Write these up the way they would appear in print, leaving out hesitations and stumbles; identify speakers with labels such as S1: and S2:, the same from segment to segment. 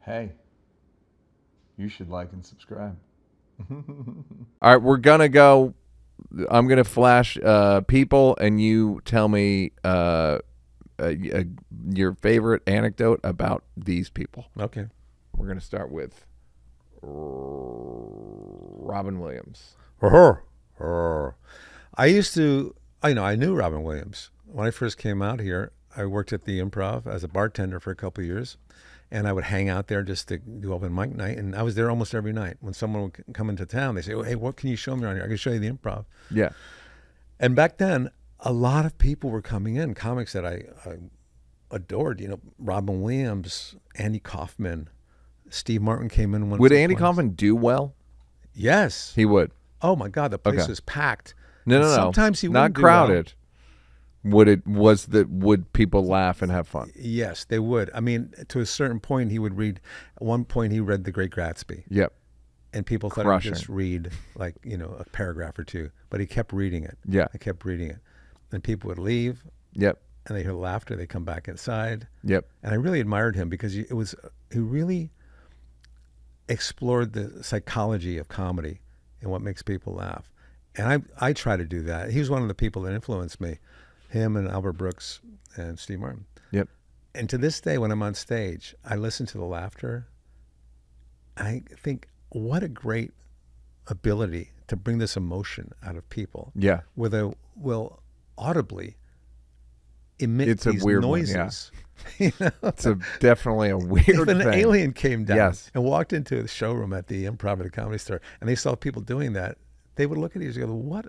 S1: Hey, you should like and subscribe. All right, we're going to go. I'm going to flash people, and you tell me your favorite anecdote about these people.
S2: Okay.
S1: We're going to start with Robin Williams.
S2: I used to, I knew Robin Williams. When I first came out here, I worked at the Improv as a bartender for a couple of years, and I would hang out there just to do open mic night, and I was there almost every night. When someone would come into town, they say, oh, hey, what can you show me around here? I can show you the Improv.
S1: Yeah.
S2: And back then, a lot of people were coming in, comics that I adored, Robin Williams, Andy Kaufman, Steve Martin came in.
S1: Would Andy Kaufman do well?
S2: Yes.
S1: He would.
S2: Oh, my God, the place was packed.
S1: No.
S2: Sometimes he wouldn't
S1: not crowded. Would people laugh and have fun?
S2: Yes, they would. I mean, to a certain point, he would read. At one point, he read The Great Gatsby. Yep. And people thought he would just read, a paragraph or two. But he kept reading it.
S1: Yeah.
S2: I kept reading it. And people would leave.
S1: Yep.
S2: And they hear laughter. They come back inside.
S1: Yep.
S2: And I really admired him because he really explored the psychology of comedy and what makes people laugh. And I try to do that. He was one of the people that influenced me. Him and Albert Brooks and Steve Martin.
S1: Yep.
S2: And to this day, when I'm on stage, I listen to the laughter. I think, what a great ability to bring this emotion out of people.
S1: Yeah.
S2: Where they will audibly emit these
S1: weird
S2: noises.
S1: One, yeah. It's definitely a weird
S2: if an
S1: thing.
S2: alien came down
S1: yes.
S2: and walked into the showroom at the Improv at a Comedy Store, and they saw people doing that, they would look at each other and go,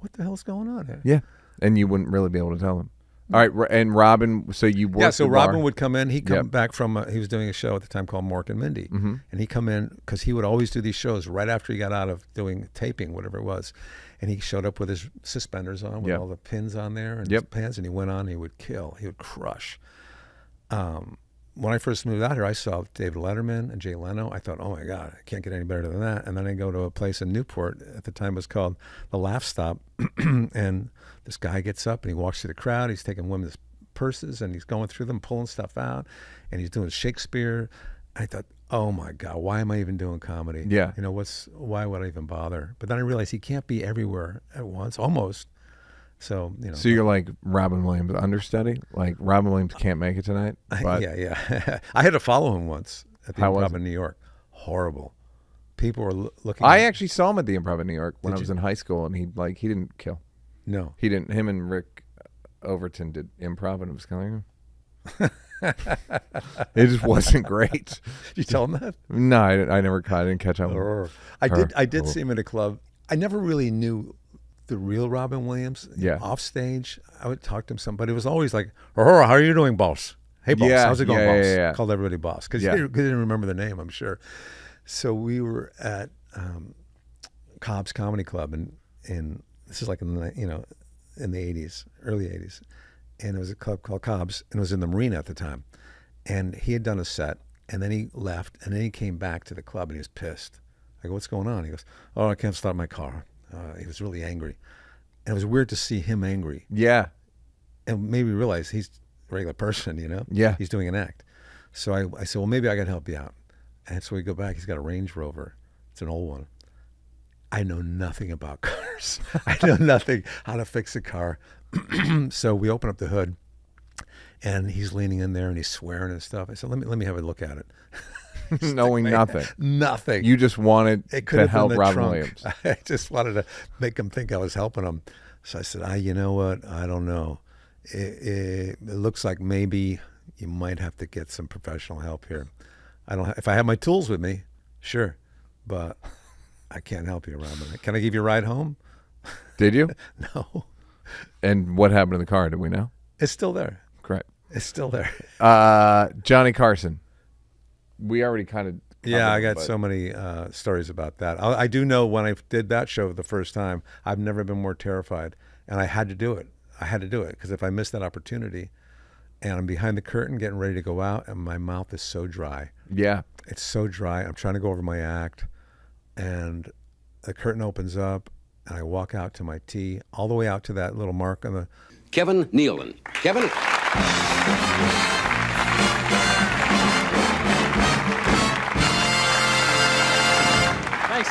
S2: what the hell's going on here?
S1: Yeah. And you wouldn't really be able to tell them. All right, and Robin, so you worked
S2: Yeah, so Robin
S1: bar.
S2: Would come in. He'd come back from, he was doing a show at the time called Mork and Mindy.
S1: Mm-hmm.
S2: And he'd come in, because he would always do these shows right after he got out of doing taping, whatever it was. And he showed up with his suspenders on, with all the pins on there, and his pants, and he went on, and he would kill. He would crush. When I first moved out here, I saw David Letterman and Jay Leno. I thought, oh my God, I can't get any better than that. And then I go to a place in Newport, at the time it was called the Laugh Stop, and this guy gets up and he walks through the crowd. He's taking women's purses and he's going through them, pulling stuff out, and he's doing Shakespeare. I thought, oh my God, why am I even doing comedy?
S1: Yeah.
S2: Why would I even bother? But then I realized he can't be everywhere at once, almost. So,
S1: So you're like Robin Williams understudy? Like Robin Williams can't make it tonight? But
S2: yeah. I had to follow him once at the Improv in New York. Horrible. People were looking.
S1: I actually saw him at the Improv in New York when I was in high school, and he didn't kill.
S2: No.
S1: He didn't. Him and Rick Overton did improv, and it was killing him. It just wasn't great.
S2: Did you tell him that?
S1: No, I didn't catch up.
S2: I did see him at a club. I never really knew the real Robin Williams.
S1: Yeah.
S2: Off stage, I would talk to him some, but it was always like, how are you doing, boss? Hey, boss, how's it going, boss?
S1: Yeah.
S2: Called everybody boss, because he didn't remember the name, I'm sure. So we were at Cobb's Comedy Club, and this is like in the 80s, early 80s. And it was a club called Cobb's, and it was in the Marina at the time. And he had done a set, and then he left, and then he came back to the club, and he was pissed. I go, what's going on? He goes, oh, I can't start my car. He was really angry. And it was weird to see him angry.
S1: Yeah.
S2: And made me realize he's a regular person,
S1: Yeah.
S2: He's doing an act. So I said, well, maybe I can help you out. And so we go back. He's got a Range Rover. It's an old one. I know nothing about cars. I know nothing how to fix a car. So we open up the hood, and he's leaning in there, and he's swearing and stuff. I said, let me have a look at it.
S1: Knowing nothing.
S2: Nothing.
S1: You just wanted to help Robin Williams.
S2: I just wanted to make him think I was helping him. So I said, you know what? I don't know. It looks like maybe you might have to get some professional help here. If I have my tools with me, sure, but I can't help you, Robin. Can I give you a ride home?
S1: Did you?
S2: No.
S1: And what happened to the car? Do we know?
S2: It's still there.
S1: Correct.
S2: It's still there.
S1: Johnny Carson. We already kind of.
S2: Yeah, I got so many stories about that. I do know when I did that show the first time, I've never been more terrified, and I had to do it. Because if I missed that opportunity, and I'm behind the curtain getting ready to go out, and my mouth is so dry.
S1: Yeah.
S2: It's so dry. I'm trying to go over my act, and the curtain opens up, and I walk out to my tee, all the way out to that little mark on the...
S3: Kevin Nealon. Kevin...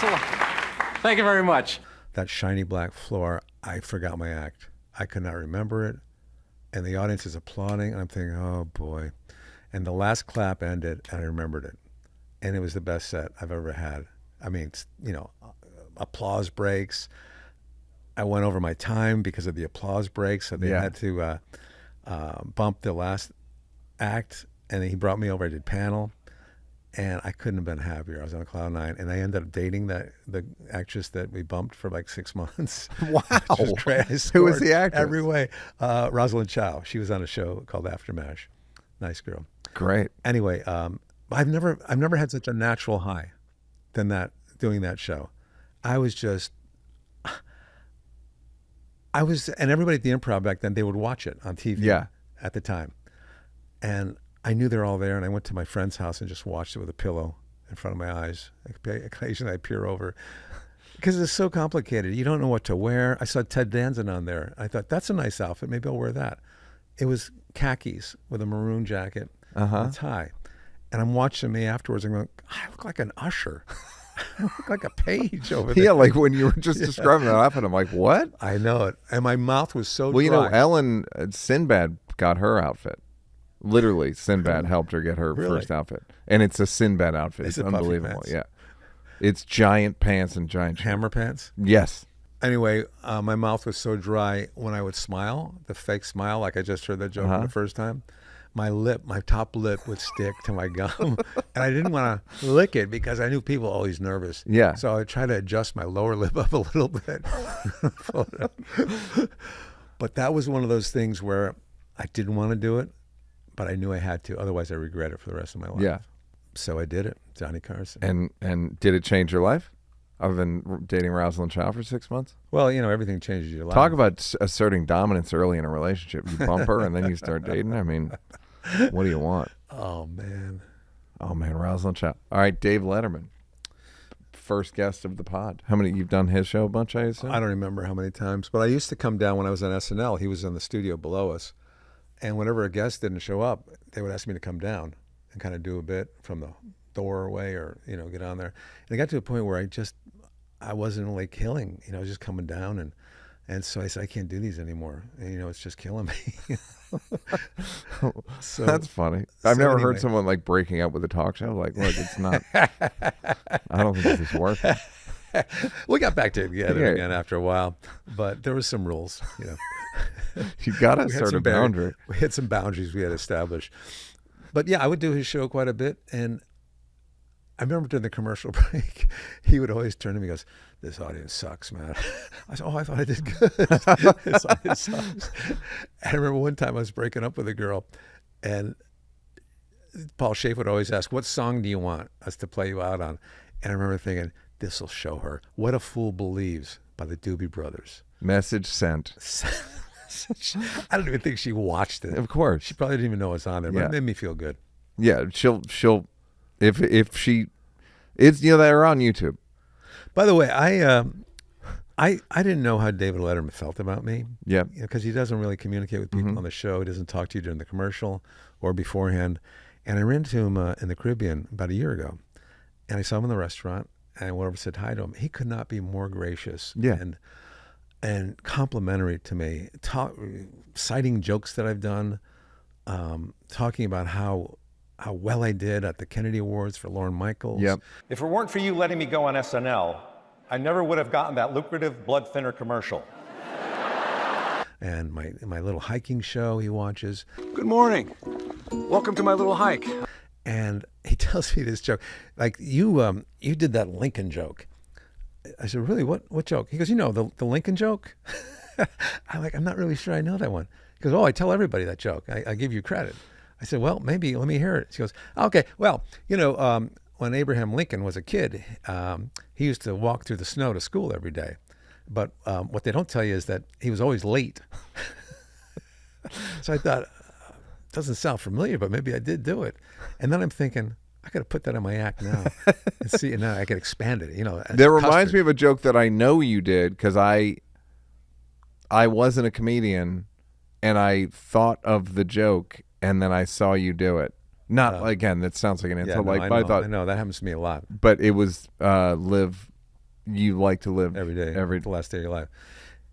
S3: Thanks a lot. Thank you very much.
S2: That shiny black floor, I forgot my act. I could not remember it. And the audience is applauding, and I'm thinking, oh, boy. And the last clap ended, and I remembered it. And it was the best set I've ever had. I mean, you know, applause breaks. I went over my time because of the applause breaks, so they had to bump the last act, and he brought me over. I did panel, and I couldn't have been happier. I was on cloud nine, and I ended up dating the actress that we bumped for like 6 months.
S1: Wow.
S2: Which was great.
S1: Who was the actress?
S2: Every way. Rosalind Chow. She was on a show called Aftermash. Nice girl. Great. Anyway, I've never had such a natural high than that doing that show. And everybody at the Improv back then, they would watch it on TV at the time. And I knew they're all there, and I went to my friend's house and just watched it with a pillow in front of my eyes. Occasionally I peer over. Because it's so complicated. You don't know what to wear. I saw Ted Danson on there. I thought, that's a nice outfit. Maybe I'll wear that. It was khakis with a maroon jacket and a tie. And I'm watching me afterwards and going, I look like an usher. I look like a page over there.
S1: Yeah, like when you were just describing that outfit, I'm like, what?
S2: I know it. And my mouth was so dry.
S1: Well, you know, Ellen Sinbad got her outfit. Literally, Sinbad helped her get her first outfit. And it's a Sinbad outfit. It's unbelievable. Yeah. It's giant pants and giant
S2: hammer pants?
S1: Yes.
S2: Anyway, my mouth was so dry when I would smile, the fake smile, like I just heard that joke for the first time. My top lip would stick to my gum. And I didn't want to lick it because I knew people were always nervous.
S1: Yeah.
S2: So I would try to adjust my lower lip up a little bit. But that was one of those things where I didn't want to do it, but I knew I had to. Otherwise, I regret it for the rest of my life.
S1: Yeah.
S2: So I did it, Johnny Carson.
S1: And did it change your life? Other than dating Rosalind Chow for 6 months?
S2: Well, you know, everything changes your life.
S1: Talk about asserting dominance early in a relationship. You bump her and then you start dating. I mean, what do you want?
S2: Oh, man.
S1: Rosalind Chow. All right, Dave Letterman, first guest of the pod. How many? You've done his show a bunch, I assume?
S2: I don't remember how many times, but I used to come down when I was on SNL. He was in the studio below us. And whenever a guest didn't show up, they would ask me to come down and kind of do a bit from the doorway or, you know, get on there. And it got to a point where I wasn't really killing, you know, I was just coming down. And so I said, I can't do these anymore. And, you know, it's just killing me. So
S1: that's funny. I've never heard someone like breaking up with a talk show. Like, look, it's not, I don't think this is worth it.
S2: We got back together again after a while, but there was some rules, you know.
S1: You got to assert a boundary.
S2: We had some boundaries we had established. But yeah, I would do his show quite a bit. And I remember during the commercial break, he would always turn to me and goes, this audience sucks, man. I said, I thought I did good. This audience sucks. And I remember one time I was breaking up with a girl, and Paul Schaefer would always ask, what song do you want us to play you out on? And I remember thinking, this will show her. What a Fool Believes by the Doobie Brothers.
S1: Message sent.
S2: I don't even think she watched it.
S1: Of course.
S2: She probably didn't even know it's on there, but it made me feel good.
S1: Yeah, she'll if she, it's, you know, they're on YouTube.
S2: By the way, I didn't know how David Letterman felt about me.
S1: Yeah.
S2: Because he doesn't really communicate with people on the show. He doesn't talk to you during the commercial or beforehand. And I ran into him in the Caribbean about a year ago. And I saw him in the restaurant, and I went over and said hi to him. He could not be more gracious and complimentary to me, citing jokes that I've done, talking about how well I did at the Kennedy Awards for Lorne Michaels.
S1: Yep.
S4: If it weren't for you letting me go on SNL, I never would have gotten that lucrative blood thinner commercial.
S2: And my little hiking show he watches.
S5: Good morning. Welcome to my little hike.
S2: And he tells me this joke, like, you did that Lincoln joke. I said, really? What joke? He goes, you know, the Lincoln joke? I'm not really sure I know that one. He goes, oh, I tell everybody that joke. I give you credit. I said, well, maybe let me hear it. She goes, okay, well, you know, when Abraham Lincoln was a kid, he used to walk through the snow to school every day. But what they don't tell you is that he was always late. So I thought, doesn't sound familiar, but maybe I did do it. And then I'm thinking, I got to put that in my act now and see, and now I can expand it. You know,
S1: that reminds me of a joke that I know you did, because I wasn't a comedian, and I thought of the joke, and then I saw you do it. Not again, that sounds like an insult.
S2: Yeah, no,
S1: I thought,
S2: I know that happens to me a lot.
S1: But it was Liv you like to live
S2: every day, the last day of your life.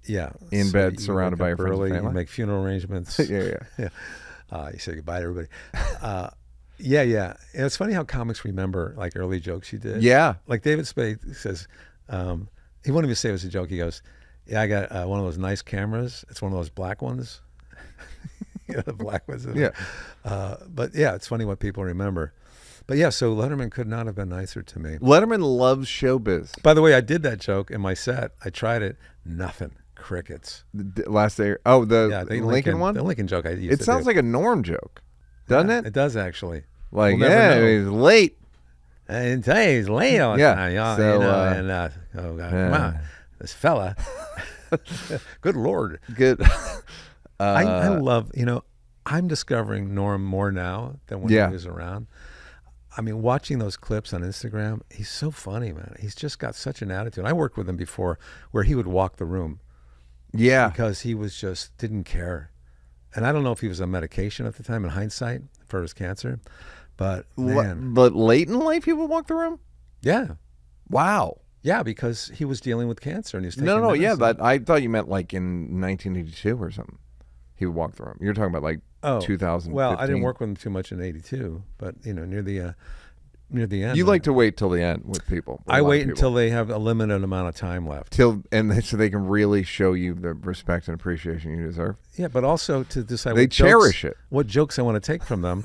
S2: Yeah,
S1: in bed, surrounded by your friends and family.
S2: You make funeral arrangements.
S1: yeah.
S2: You say goodbye to everybody. Yeah. And it's funny how comics remember like early jokes you did.
S1: Yeah.
S2: Like David Spade says, he wouldn't even say it was a joke. He goes, "Yeah, I got one of those nice cameras. It's one of those black ones." The black ones.
S1: Yeah.
S2: But yeah, it's funny what people remember. But yeah, so Letterman could not have been nicer to me.
S1: Letterman loves showbiz.
S2: By the way, I did that joke in my set. I tried it. Nothing. Crickets.
S1: Last day. Oh, the Lincoln one?
S2: The Lincoln joke I used to
S1: It sounds like a Norm joke, doesn't it?
S2: It does, actually.
S1: Like, he's late.
S2: And today he's late all the time.
S1: So,
S2: come on. This fella. Good Lord.
S1: Good.
S2: I love, I'm discovering Norm more now than when he was around. I mean, watching those clips on Instagram, he's so funny, man. He's just got such an attitude. I worked with him before where he would walk the room.
S1: Yeah.
S2: Because he was just didn't care. And I don't know if he was on medication at the time in hindsight for his cancer, but man.
S1: But late in life he would walk the room?
S2: Yeah.
S1: Wow.
S2: Yeah, because he was dealing with cancer and he was taking
S1: medicine.
S2: Yeah,
S1: but I thought you meant like in 1982 or something. He would walk the room. You're talking about like 2015.
S2: Well, I didn't work with him too much in 82, but near the end.
S1: You like to wait till the end with people.
S2: I wait until they have a limited amount of time left.
S1: So they can really show you the respect and appreciation you deserve.
S2: Yeah, but also to decide what jokes I want to take from them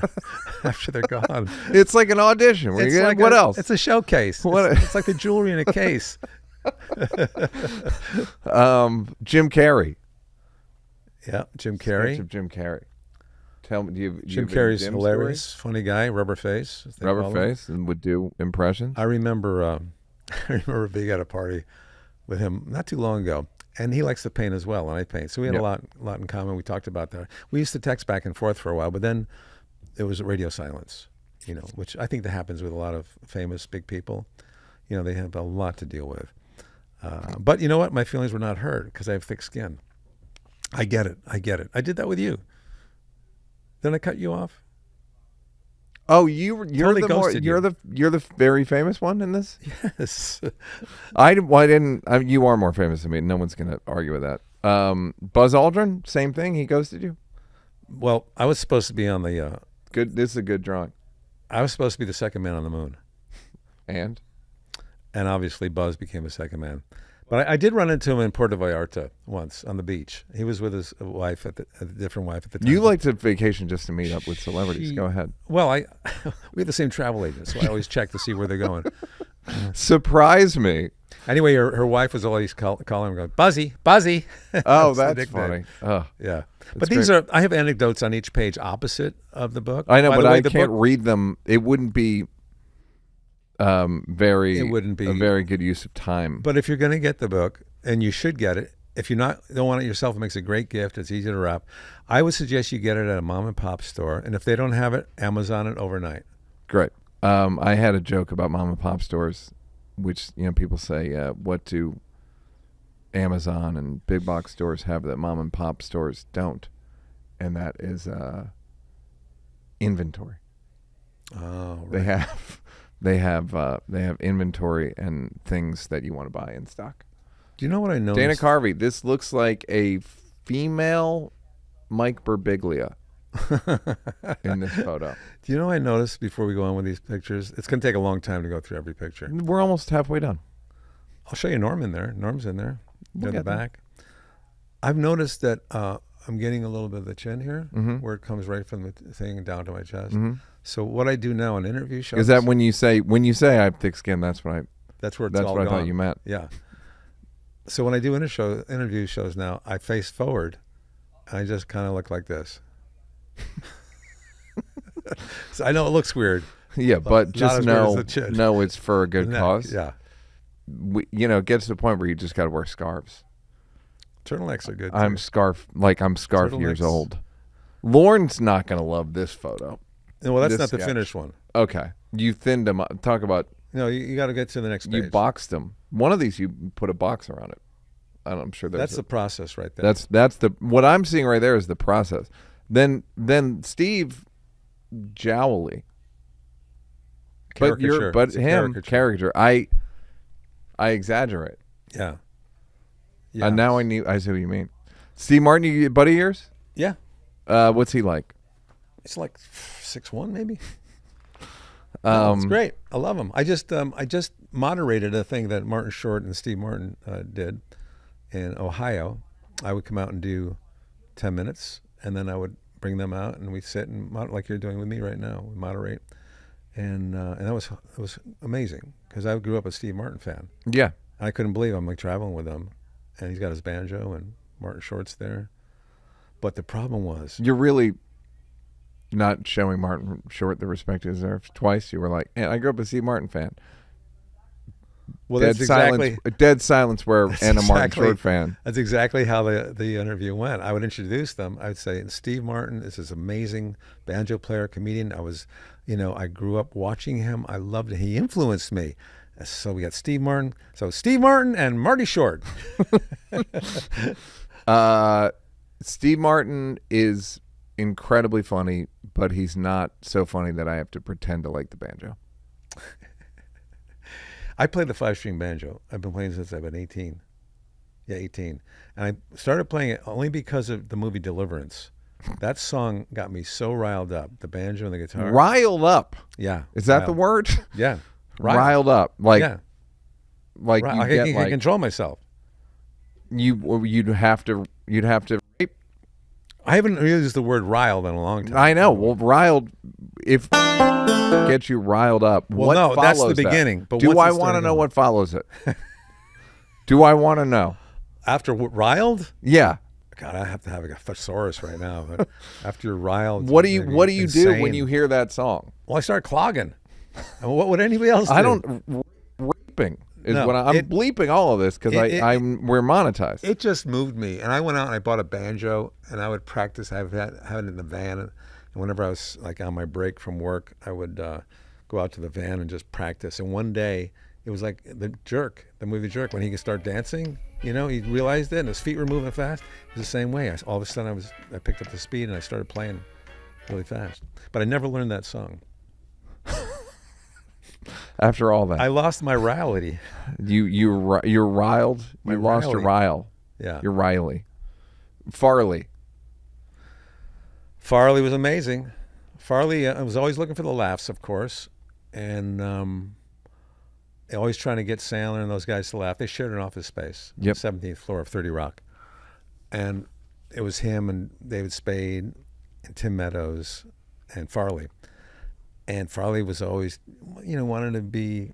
S2: after they're gone.
S1: It's like an audition. What else?
S2: It's a showcase. It's like the jewelry in a case.
S1: Jim Carrey.
S2: Yeah, Jim Carrey.
S1: Sketch of Jim Carrey. Tell me,
S2: Jim Carrey's hilarious, funny guy, rubber face.
S1: And would do impressions.
S2: I remember being at a party with him not too long ago, and he likes to paint as well, and I paint, so we had a lot in common. We talked about that. We used to text back and forth for a while, but then it was radio silence, which I think that happens with a lot of famous big people. They have a lot to deal with. But you know what? My feelings were not hurt because I have thick skin. I get it. I did that with you. Then I cut you off.
S1: Oh, you're the very famous one in this?
S2: Yes.
S1: You are more famous than me. No one's going to argue with that. Buzz Aldrin, same thing. He ghosted you.
S2: Well, I was supposed to be on the
S1: good. This is a good drawing.
S2: I was supposed to be the second man on the moon,
S1: and
S2: obviously Buzz became the second man. But I did run into him in Puerto Vallarta once on the beach. He was with his wife a different wife at the time.
S1: You like to vacation just to meet up with celebrities. Go ahead.
S2: Well, we have the same travel agent, so I always check to see where they're going.
S1: Surprise me.
S2: Anyway, her wife was always calling him, going, Buzzy.
S1: Oh, that's funny. Oh,
S2: yeah. But these
S1: great.
S2: I have anecdotes on each page opposite of the book.
S1: I know, but I can't read them. It wouldn't be a very good use of time.
S2: But if you're going to get the book, and you should get it, if you don't want it yourself, it makes a great gift. It's easy to wrap. I would suggest you get it at a mom and pop store, and if they don't have it, Amazon it overnight.
S1: Great. I had a joke about mom and pop stores, which people say, what do Amazon and big box stores have that mom and pop stores don't? And that is inventory.
S2: Oh, right.
S1: They have inventory and things that you want to buy in stock.
S2: Do you know what I noticed?
S1: Dana Carvey, this looks like a female Mike Birbiglia in this photo.
S2: Do you know what I noticed before we go on with these pictures? It's going to take a long time to go through every picture.
S1: We're almost halfway done.
S2: I'll show you Norm in there. Norm's in there. Near the back. I've noticed that I'm getting a little bit of the chin here, where it comes right from the thing down to my chest. Mm-hmm. So what I do now on interview shows
S1: is that when you say I have thick skin, that's where
S2: it's all
S1: what
S2: gone.
S1: I thought you meant.
S2: Yeah. So when I do interview shows now, I face forward, and I just kind of look like this. So I know it looks weird.
S1: Yeah, but just know it's for a good cause.
S2: Yeah.
S1: It gets to the point where you just got to wear scarves.
S2: Turtlenecks are good.
S1: I'm scarf years old. Lauren's not going to love this photo.
S2: Well, that's not the finished one.
S1: Okay. You thinned him up. Talk about...
S2: No, you got to get to the next page.
S1: You boxed him. One of these, you put a box around it. I'm sure
S2: that's the process right there.
S1: That's what I'm seeing right there is the process. Then Steve Jowley.
S2: Caricature.
S1: Caricature. I I exaggerate.
S2: Yeah.
S1: And now I see what you mean. Steve Martin, you buddy of yours?
S2: Yeah.
S1: What's he like?
S2: It's like 6'1", maybe. It's great. I love him. I just moderated a thing that Martin Short and Steve Martin did in Ohio. I would come out and do 10 minutes, and then I would bring them out, and we'd sit and like you're doing with me right now. We moderate, and that was amazing because I grew up a Steve Martin fan.
S1: Yeah.
S2: I couldn't believe I'm like traveling with him, and he's got his banjo, and Martin Short's there. But the problem was,
S1: you're really not showing Martin Short the respect he deserves. Twice you were like, and I grew up a Steve Martin fan.
S2: Well,
S1: dead silence where and a Martin Short fan.
S2: That's exactly how the interview went. I would introduce them. I would say, Steve Martin is this amazing banjo player, comedian. I grew up watching him. I loved it. He influenced me. So we got Steve Martin. So Steve Martin and Marty Short.
S1: Steve Martin is incredibly funny, but he's not so funny that I have to pretend to like the banjo.
S2: I play the 5-string banjo. I've been playing since I've been 18. Yeah, 18. And I started playing it only because of the movie Deliverance. That song got me so riled up. The banjo and the guitar.
S1: Riled up?
S2: Yeah.
S1: Is that the word?
S2: Yeah.
S1: Riled up. Like,
S2: yeah.
S1: Like
S2: I can control myself.
S1: You'd have to rape.
S2: I haven't used the word riled in a long time.
S1: I know. Well, riled, if gets you riled up.
S2: Well,
S1: what
S2: no, that's the
S1: follows that?
S2: beginning. But
S1: do I want to know what follows it? Do I want to know?
S2: After riled?
S1: Yeah.
S2: God, I have to have a thesaurus right now. But after you're riled,
S1: what do you do when you hear that song?
S2: Well, I start clogging. And what would anybody else do?
S1: I don't. Raping is what I'm bleeping all of this because we're monetized.
S2: It just moved me, and I went out and I bought a banjo, and I would practice. I have it in the van, and whenever I was like on my break from work, I would go out to the van and just practice. And one day, it was like the movie Jerk, when he could start dancing. He realized it, and his feet were moving fast. It was the same way. All of a sudden, I picked up the speed, and I started playing really fast. But I never learned that song.
S1: After all that,
S2: I lost my rilety.
S1: You're riled. You lost your rile.
S2: Yeah,
S1: you're Riley. Farley
S2: was amazing. Farley, I was always looking for the laughs, of course, and always trying to get Sandler and those guys to laugh. They shared an office space,
S1: yep.
S2: 17th floor of 30 Rock, and it was him and David Spade and Tim Meadows and Farley. And Farley was always, wanted to be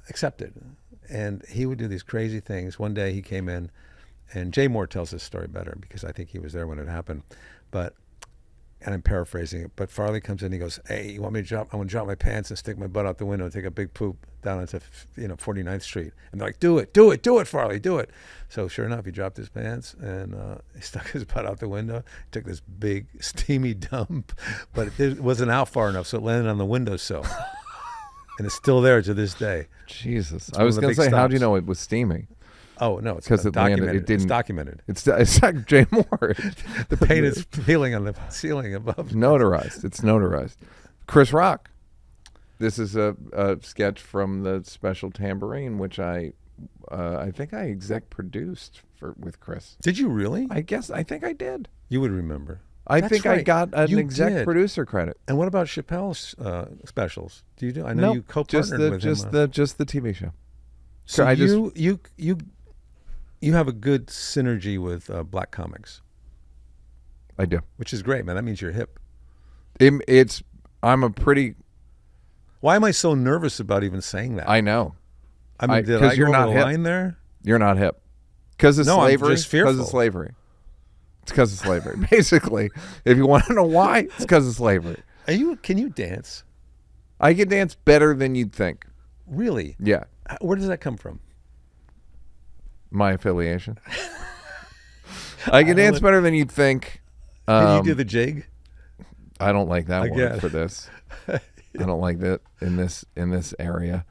S2: accepted. And he would do these crazy things. One day he came in, and Jay Moore tells this story better because I think he was there when it happened. And I'm paraphrasing it, but Farley comes in, he goes, "Hey, you want me to I want to drop my pants and stick my butt out the window and take a big poop down into 49th Street." And they're like, do it, Farley, do it. So sure enough, he dropped his pants and he stuck his butt out the window, took this big steamy dump, but it wasn't out far enough, so it landed on the windowsill. And it's still there to this day.
S1: Jesus. I was going to say, how do you know it was steamy?
S2: Oh, no, it's
S1: documented.
S2: It's documented.
S1: It's like Jay Moore.
S2: The paint is peeling on the ceiling above.
S1: Notarized. It's notarized. Chris Rock. This is a sketch from the Special Tambourine, which I think I exec produced with Chris.
S2: Did you really?
S1: I think I did.
S2: You would remember.
S1: I think right. I got an exec producer credit.
S2: And what about Chappelle's specials? Do you do? I know you co-partnered with him.
S1: Just the TV show.
S2: So you have a good synergy with black comics.
S1: I do,
S2: which is great, man. That means you're hip.
S1: I'm a pretty.
S2: Why am I so nervous about even saying that?
S1: I know.
S2: I mean, did I go over the line there?
S1: You're not hip because of slavery.
S2: I'm just fearful.
S1: Because of slavery. It's because of slavery. Basically, if you want to know why, it's because of slavery.
S2: Can you dance?
S1: I can dance better than you'd think.
S2: Really?
S1: Yeah.
S2: Where does that come from?
S1: My affiliation. I can dance better than you'd think.
S2: Can you do the jig?
S1: I don't like that word for this. I don't like that in this area.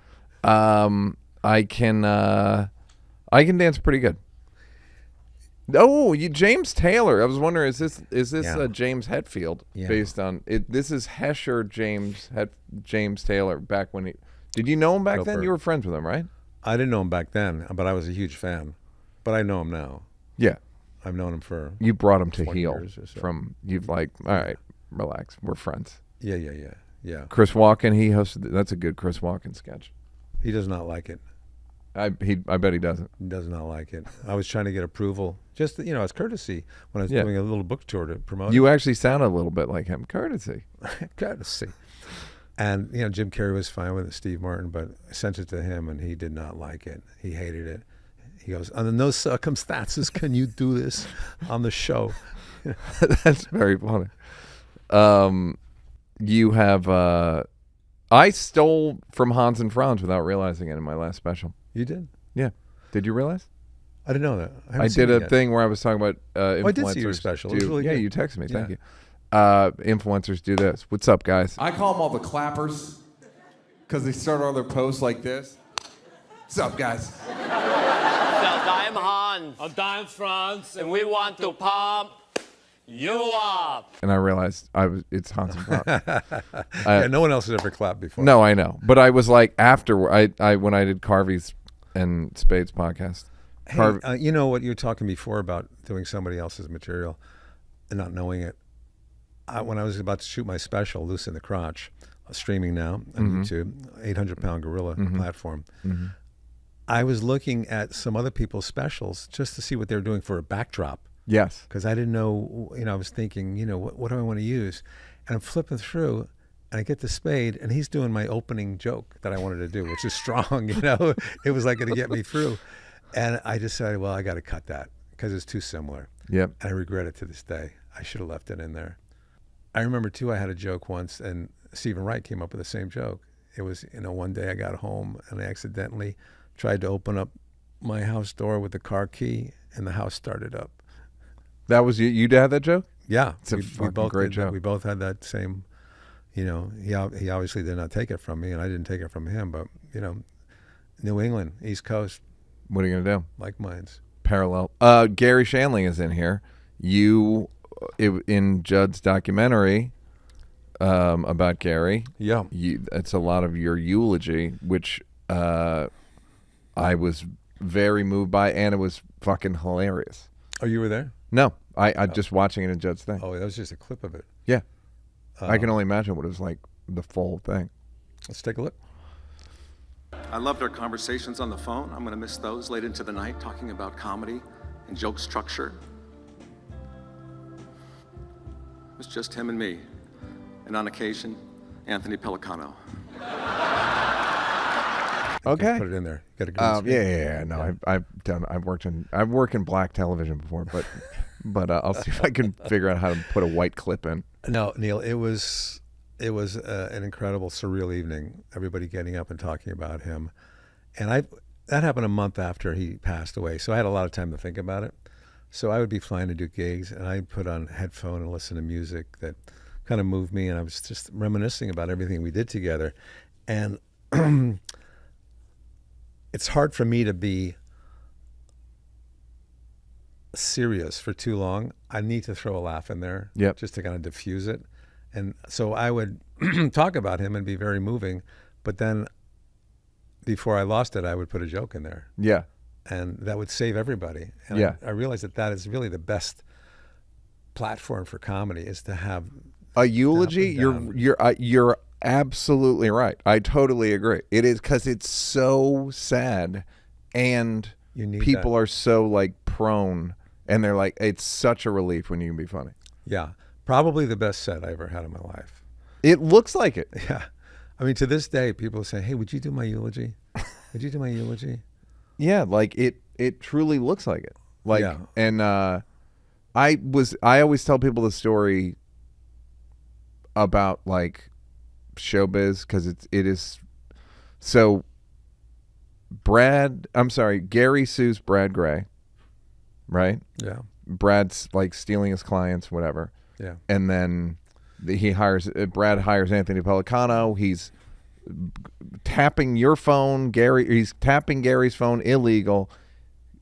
S1: I can dance pretty good. Oh, James Taylor. I was wondering, is this James Hetfield based on it? This is Hesher James Taylor back when he. Did you know him back then? You were friends with him, right?
S2: I didn't know him back then, but I was a huge fan. But I know him now.
S1: Yeah.
S2: I've known him for
S1: You brought him to
S2: 20
S1: heel
S2: years or so.
S1: from, you've like, all right, relax. We're friends.
S2: Yeah.
S1: Chris Walken, he hosted, that's a good Chris Walken sketch.
S2: He does not like it.
S1: I bet he doesn't.
S2: He does not like it. I was trying to get approval, just, as courtesy when I was
S1: Yeah.
S2: doing a little book tour to promote
S1: You actually sound a little bit like him. Courtesy.
S2: it. Courtesy. And, Jim Carrey was fine with it, Steve Martin, but I sent it to him, and he did not like it. He hated it. He goes, under no circumstances can you do this on the show.
S1: That's very funny. You have, I stole from Hans and Franz without realizing it in my last special.
S2: You did?
S1: Yeah. Did you realize?
S2: I didn't know that.
S1: I
S2: haven't seen
S1: did
S2: it
S1: a
S2: yet.
S1: thing where I was talking about influencers.
S2: I did see your special. It was really
S1: yeah,
S2: good.
S1: you texted me. Thank
S2: Yeah.
S1: you. Influencers do this. What's up, guys?
S6: I call them all the clappers because they start all their posts like this. What's up, guys?
S7: I'm Hans.
S8: I'm France.
S7: And we want to pump you up.
S1: And I realized it's Hans and Franz.
S2: Yeah, no one else has ever clapped before.
S1: No, I know. But I was like, after I when I did Carvey's and Spade's podcast.
S2: Hey, you know what you were talking before about doing somebody else's material and not knowing it? When I was about to shoot my special, Loose in the Crotch, streaming now on YouTube, 800-pound gorilla platform, I was looking at some other people's specials just to see what they were doing for a backdrop.
S1: Yes.
S2: Because I didn't know, I was thinking, what do I want to use? And I'm flipping through, and I get to Spade, and he's doing my opening joke that I wanted to do, which is strong, It was like going to get me through. And I decided, well, I got to cut that because it's too similar.
S1: Yep.
S2: And I regret it to this day. I should have left it in there. I remember, too, I had a joke once, and Stephen Wright came up with the same joke. It was, one day I got home, and I accidentally tried to open up my house door with the car key, and the house started up.
S1: That was you. You had that joke?
S2: Yeah,
S1: It's a fucking great joke.
S2: We both had that same, he obviously did not take it from me, and I didn't take it from him. But New England, East Coast,
S1: What are you gonna do?
S2: like mines.
S1: Parallel. Garry Shandling is in here. In Judd's documentary about Garry.
S2: Yeah,
S1: It's a lot of your eulogy, which I was very moved by, and it was fucking hilarious.
S2: Oh, you were there?
S1: No, I just watching it in Judd's thing.
S2: Oh, that was just a clip of it.
S1: Yeah, I can only imagine what it was like, the full thing.
S2: Let's take a look.
S5: I loved our conversations on the phone. I'm going to miss those late into the night, talking about comedy and joke structure. It was just him and me, and on occasion, Anthony Pellicano.
S1: Okay.
S2: Put it in there. You got a green screen?
S1: Yeah. No, I've worked in black television before, but I'll see if I can figure out how to put a white clip in.
S2: No, Neal, it was an incredible, surreal evening. Everybody getting up and talking about him, and that happened a month after he passed away. So I had a lot of time to think about it. So I would be flying to do gigs, and I'd put on headphone and listen to music that kind of moved me, and I was just reminiscing about everything we did together, and it's hard for me to be serious for too long. I need to throw a laugh in there, just to kind of diffuse it. And so I would talk about him and be very moving, but then before I lost it, I would put a joke in there.
S1: Yeah.
S2: And that would save everybody. And
S1: Yeah.
S2: I realized that is really the best platform for comedy, is to have
S1: A eulogy.
S2: down.
S1: You're absolutely right. I totally agree. It is, because it's so sad, and
S2: You need
S1: people
S2: that.
S1: are so like prone, and they're like, it's such a relief when you can be funny.
S2: Yeah, probably the best set I ever had in my life.
S1: It looks like it.
S2: Yeah. I mean, to this day, people say, hey, would you do my eulogy? Would you do my eulogy?
S1: Yeah, like it truly looks like it. Like,
S2: Yeah.
S1: and I always tell people the story about like showbiz, because it is so. Gary sues Brad Gray, right?
S2: Yeah.
S1: Brad's like stealing his clients, whatever.
S2: Yeah.
S1: And then Brad hires Anthony Pellicano. He's tapping your phone, he's tapping Gary's phone, illegal.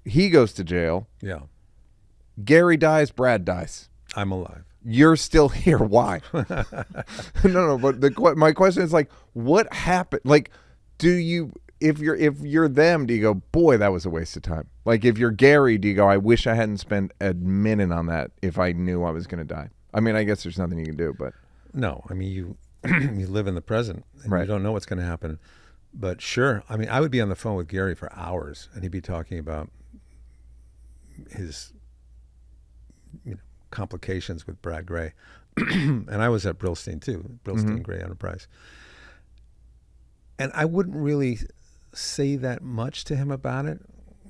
S1: He goes to jail.
S2: Yeah.
S1: Garry dies, Brad dies.
S2: I'm alive.
S1: You're still here. Why? No. But my question is like, what happened? Like, do you if you're them, do you go, boy, that was a waste of time? Like if you're Garry, do you go, I wish I hadn't spent a minute on that if I knew I was going to die? I mean, I guess there's nothing you can do, but
S2: no, I mean you you live in the present and
S1: Right.
S2: you don't know what's going to happen. But sure, I mean, I would be on the phone with Garry for hours, and he'd be talking about his complications with Brad Gray, and I was at Brillstein too, Brillstein Gray Enterprise, and I wouldn't really say that much to him about it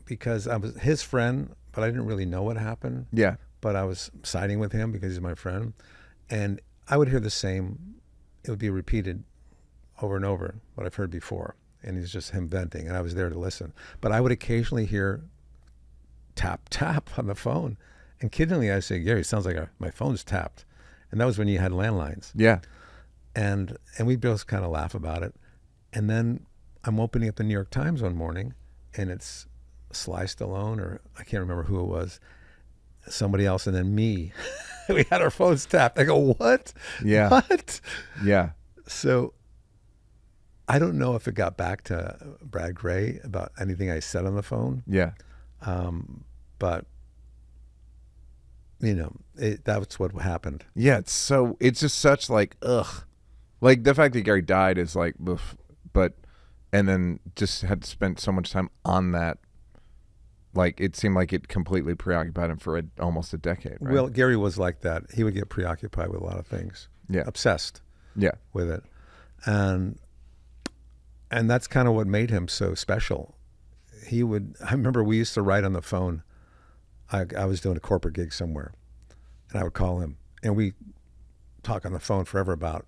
S2: because I was his friend, but I didn't really know what happened.
S1: yeah.
S2: But I was siding with him because he's my friend, and I would hear the same. It would be repeated over and over what I've heard before, and it's just him venting, and I was there to listen. But I would occasionally hear tap tap on the phone, and kiddingly I say, Garry, it sounds like my phone's tapped, and that was when you had landlines.
S1: Yeah.
S2: And we both kind of laugh about it, and then I'm opening up the New York Times one morning, and it's Sly Stallone, or I can't remember who it was, somebody else, and then me. We had our phones tapped. I go, what?
S1: Yeah.
S2: What?
S1: Yeah.
S2: So I don't know if it got back to Brad Gray about anything I said on the phone,
S1: Yeah.
S2: but that's what happened.
S1: Yeah. It's just such like, ugh. Like the fact that Garry died is like, oof, but, and then just had spent so much time on that. Like it seemed like it completely preoccupied him for almost a decade. Right?
S2: Well, Garry was like that. He would get preoccupied with a lot of things.
S1: Yeah.
S2: Obsessed.
S1: Yeah.
S2: With it, and that's kind of what made him so special. I remember we used to write on the phone. I was doing a corporate gig somewhere, and I would call him, and we talk on the phone forever about,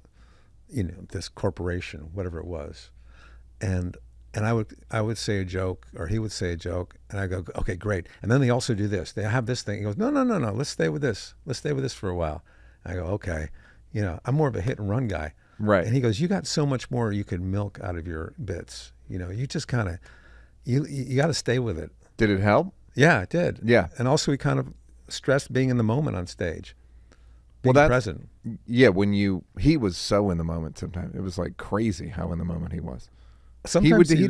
S2: this corporation, whatever it was, and I would say a joke, or he would say a joke, and I go, okay, great. And then they also do this. They have this thing. He goes, no, let's stay with this. Let's stay with this for a while. I go, okay. I'm more of a hit and run guy.
S1: Right.
S2: And he goes, you got so much more you could milk out of your bits. You just kind of, you got to stay with it.
S1: Did it help?
S2: Yeah, it did.
S1: Yeah.
S2: And also he kind of stressed being in the moment on stage.
S1: Well,
S2: Being present.
S1: Yeah, he was so in the moment sometimes. It was like crazy how in the moment he was.
S2: Sometimes
S1: he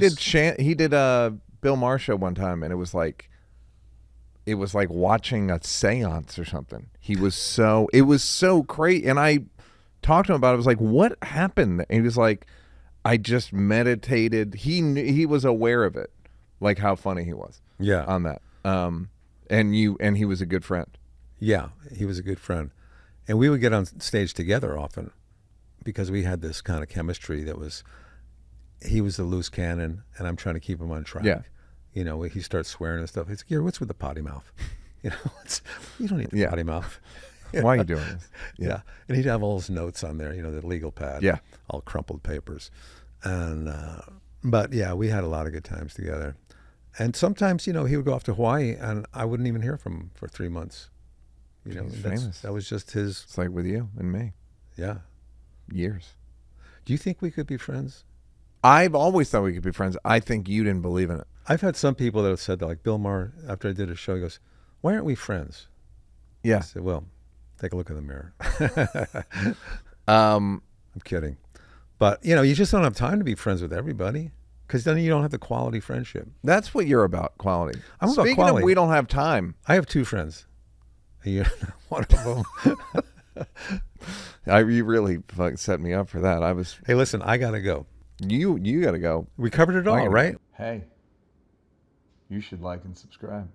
S1: did Bill Maher show one time, and it was like watching a seance or something. It was so great. And I talked to him about it. I was like, what happened? And he was like, I just meditated. He was aware of it, like how funny he was.
S2: Yeah.
S1: On that. And he was a good friend.
S2: Yeah, he was a good friend. And we would get on stage together often because we had this kind of chemistry that was, he was the loose cannon and I'm trying to keep him on track.
S1: Yeah.
S2: He starts swearing and stuff. It's, Garry, what's with the potty mouth? You don't need the potty mouth.
S1: Why are you doing this?
S2: Yeah. And he'd have all his notes on there, the legal pad.
S1: Yeah.
S2: All crumpled papers. And, but yeah, we had a lot of good times together. And sometimes, he would go off to Hawaii and I wouldn't even hear from him for 3 months.
S1: He's famous.
S2: That was just his.
S1: It's like with you and me.
S2: Yeah.
S1: Years.
S2: Do you think we could be friends?
S1: I've always thought we could be friends. I think you didn't believe in it.
S2: I've had some people that have said that, like Bill Maher, after I did a show, he goes, why aren't we friends?
S1: Yeah.
S2: I said, well, take a look in the mirror. I'm kidding. But, you just don't have time to be friends with everybody because then you don't have the quality friendship.
S1: That's what you're about, quality.
S2: I'm about
S1: Speaking
S2: quality.
S1: of, we don't have time.
S2: I have 2 friends. You're one of them.
S1: You really set me up for that.
S2: Hey, listen, I got to go.
S1: You got to go.
S2: We covered it all, right?
S1: Hey, you should like and subscribe.